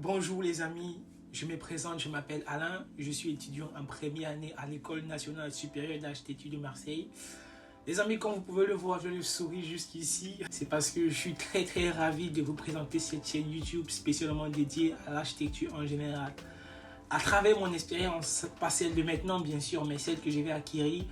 Bonjour les amis, je me présente, je m'appelle Alain, je suis étudiant en première année à l'École nationale supérieure d'architecture de Marseille. Les amis, comme vous pouvez le voir, je le souris jusqu'ici. C'est parce que je suis très ravi de vous présenter cette chaîne YouTube spécialement dédiée à l'architecture en général. À travers mon expérience, pas celle de maintenant bien sûr, mais celle que je vais acquérir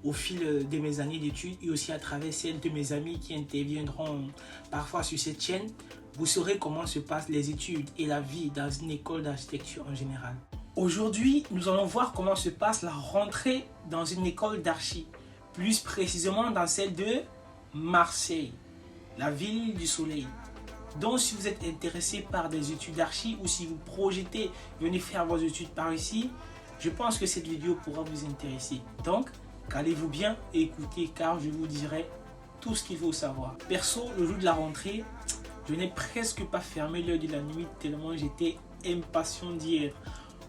au fil de mes années d'études et aussi à travers celle de mes amis qui interviendront parfois sur cette chaîne, vous saurez comment se passent les études et la vie dans une école d'architecture en général. Aujourd'hui, nous allons voir comment se passe la rentrée dans une école d'archi, plus précisément dans celle de Marseille, la ville du soleil. Donc si vous êtes intéressé par des études d'archi ou si vous projetez venir faire vos études par ici, je pense que cette vidéo pourra vous intéresser. Donc, calez-vous bien et écoutez car je vous dirai tout ce qu'il faut savoir. Perso, le jour de la rentrée, je n'ai presque pas fermé l'heure de la nuit tellement j'étais impatient d'y être.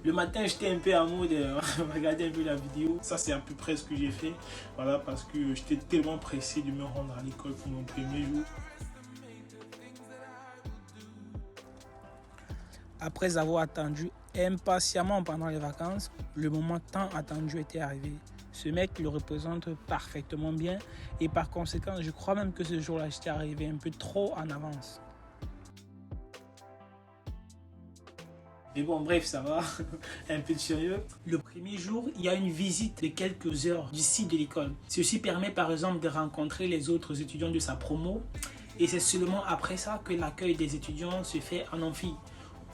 Le matin, j'étais un peu en mode regarder un peu la vidéo. Ça, c'est à peu près ce que j'ai fait. Voilà, parce que j'étais tellement pressé de me rendre à l'école pour mon premier jour. Après avoir attendu impatiemment pendant les vacances, le moment tant attendu était arrivé. Ce mec le représente parfaitement bien et par conséquent, je crois même que ce jour-là, j'étais arrivé un peu trop en avance. Mais bon, bref, ça va, un peu de sérieux. Le premier jour, il y a une visite de quelques heures du site de l'école. Ceci permet par exemple de rencontrer les autres étudiants de sa promo et c'est seulement après ça que l'accueil des étudiants se fait en amphi,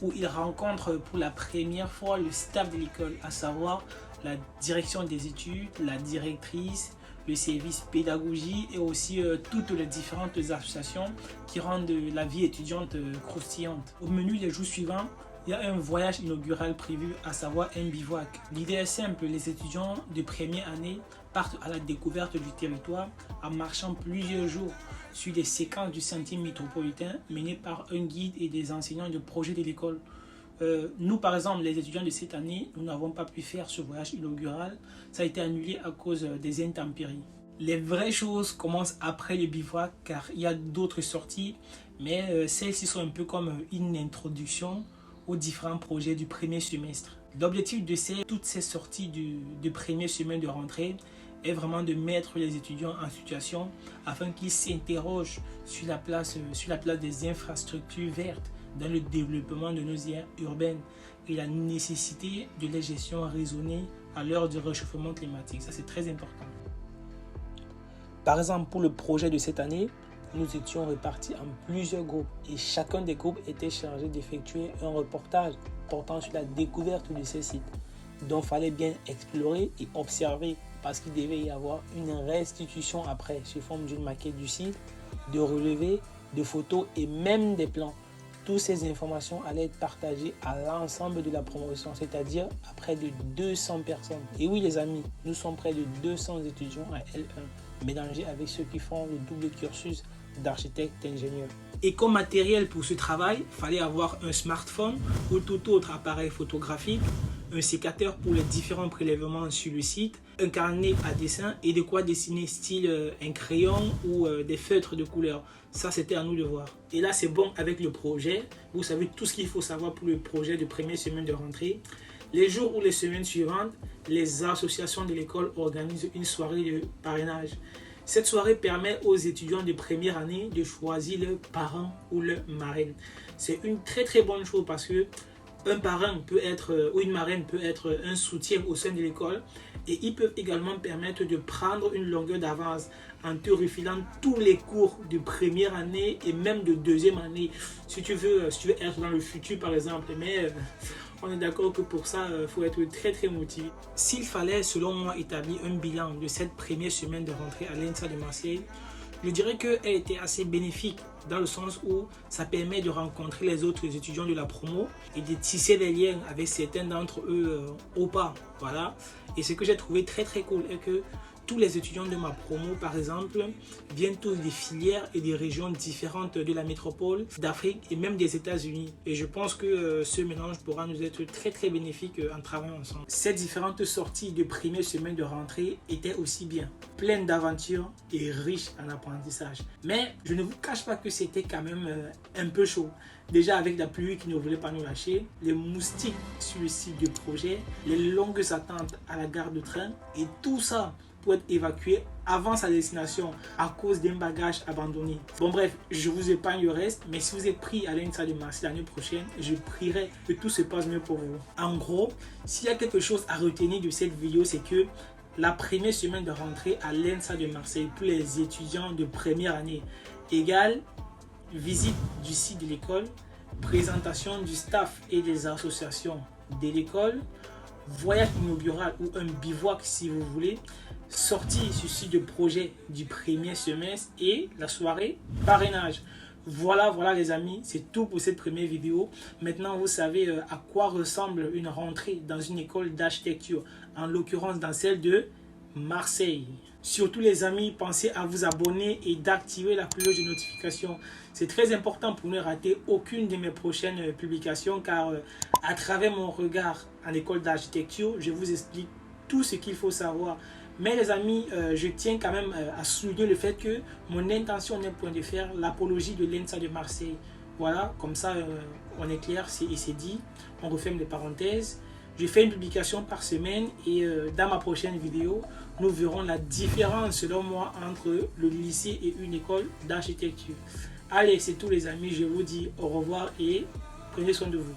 où ils rencontrent pour la première fois le staff de l'école, à savoir la direction des études, la directrice, le service pédagogie et aussi toutes les différentes associations qui rendent la vie étudiante croustillante. Au menu les jours suivants, il y a un voyage inaugural prévu, à savoir un bivouac. L'idée est simple, les étudiants de première année partent à la découverte du territoire en marchant plusieurs jours sur des séquences du sentier métropolitain menées par un guide et des enseignants de projet de l'école. Nous, par exemple, les étudiants de cette année, nous n'avons pas pu faire ce voyage inaugural. Ça a été annulé à cause des intempéries. Les vraies choses commencent après le bivouac car il y a d'autres sorties, mais celles-ci sont un peu comme une introduction aux différents projets du premier semestre. L'objectif de toutes ces sorties du premier semaine de rentrée est vraiment de mettre les étudiants en situation afin qu'ils s'interrogent sur la place des infrastructures vertes dans le développement de nos aires urbaines et la nécessité de la gestion raisonnée à l'heure du réchauffement climatique. Ça, c'est très important. Par exemple, pour le projet de cette année, nous étions répartis en plusieurs groupes et chacun des groupes était chargé d'effectuer un reportage portant sur la découverte de ces sites. Donc il fallait bien explorer et observer parce qu'il devait y avoir une restitution après sous forme d'une maquette du site, de relevés, de photos et même des plans. Toutes ces informations allaient être partagées à l'ensemble de la promotion, c'est-à-dire à près de 200 personnes. Et oui les amis, nous sommes près de 200 étudiants à L1, mélangés avec ceux qui font le double cursus d'architecte-ingénieur. Et comme matériel pour ce travail, il fallait avoir un smartphone ou tout autre appareil photographique, un sécateur pour les différents prélèvements sur le site, un carnet à dessin et de quoi dessiner style un crayon ou des feutres de couleur. Ça, c'était à nous de voir. Et là, c'est bon avec le projet. Vous savez tout ce qu'il faut savoir pour le projet de première semaine de rentrée. Les jours ou les semaines suivantes, les associations de l'école organisent une soirée de parrainage. Cette soirée permet aux étudiants de première année de choisir leur parrain ou leur marraine. C'est une très bonne chose parce que un parrain peut être ou une marraine peut être un soutien au sein de l'école et ils peuvent également permettre de prendre une longueur d'avance en te refilant tous les cours de première année et même de deuxième année si tu veux être dans le futur par exemple, mais on est d'accord que pour ça il faut être très motivé. S'il fallait selon moi établir un bilan de cette première semaine de rentrée à l'ENSA de Marseille, je dirais qu'elle était assez bénéfique dans le sens où ça permet de rencontrer les autres étudiants de la promo et de tisser des liens avec certains d'entre eux au pas. Voilà. Et ce que j'ai trouvé très cool est que tous les étudiants de ma promo, par exemple, viennent tous des filières et des régions différentes de la métropole, d'Afrique et même des États-Unis. Et je pense que ce mélange pourra nous être très très bénéfique en travaillant ensemble. Ces différentes sorties de première semaine de rentrée étaient aussi bien pleines d'aventures et riches en apprentissage. Mais je ne vous cache pas que c'était quand même un peu chaud. Déjà avec la pluie qui ne voulait pas nous lâcher, les moustiques sur le site de projet, les longues attentes à la gare de train et tout ça pour être évacué avant sa destination à cause d'un bagage abandonné. Bon bref, je vous épargne le reste, mais si vous êtes pris à l'ENSA de Marseille l'année prochaine, je prierai que tout se passe mieux pour vous. En gros, s'il y a quelque chose à retenir de cette vidéo, c'est que la première semaine de rentrée à l'ENSA de Marseille pour les étudiants de première année égale visite du site de l'école, présentation du staff et des associations de l'école, voyage inaugural ou un bivouac si vous voulez, sortie sur site de projet du premier semestre et la soirée parrainage. Voilà les amis, c'est tout pour cette première vidéo. Maintenant vous savez à quoi ressemble une rentrée dans une école d'architecture, en l'occurrence dans celle de Marseille. Surtout les amis, pensez à vous abonner et d'activer la cloche de notification. C'est très important pour ne rater aucune de mes prochaines publications car à travers mon regard en école d'architecture, je vous explique tout ce qu'il faut savoir. Mais les amis, je tiens quand même à souligner le fait que mon intention n'est point de faire l'apologie de l'ENSA de Marseille. Voilà, comme ça on est clair, c'est dit, on referme les parenthèses. Je fais une publication par semaine et dans ma prochaine vidéo, nous verrons la différence selon moi entre le lycée et une école d'architecture. Allez, c'est tout les amis, je vous dis au revoir et prenez soin de vous.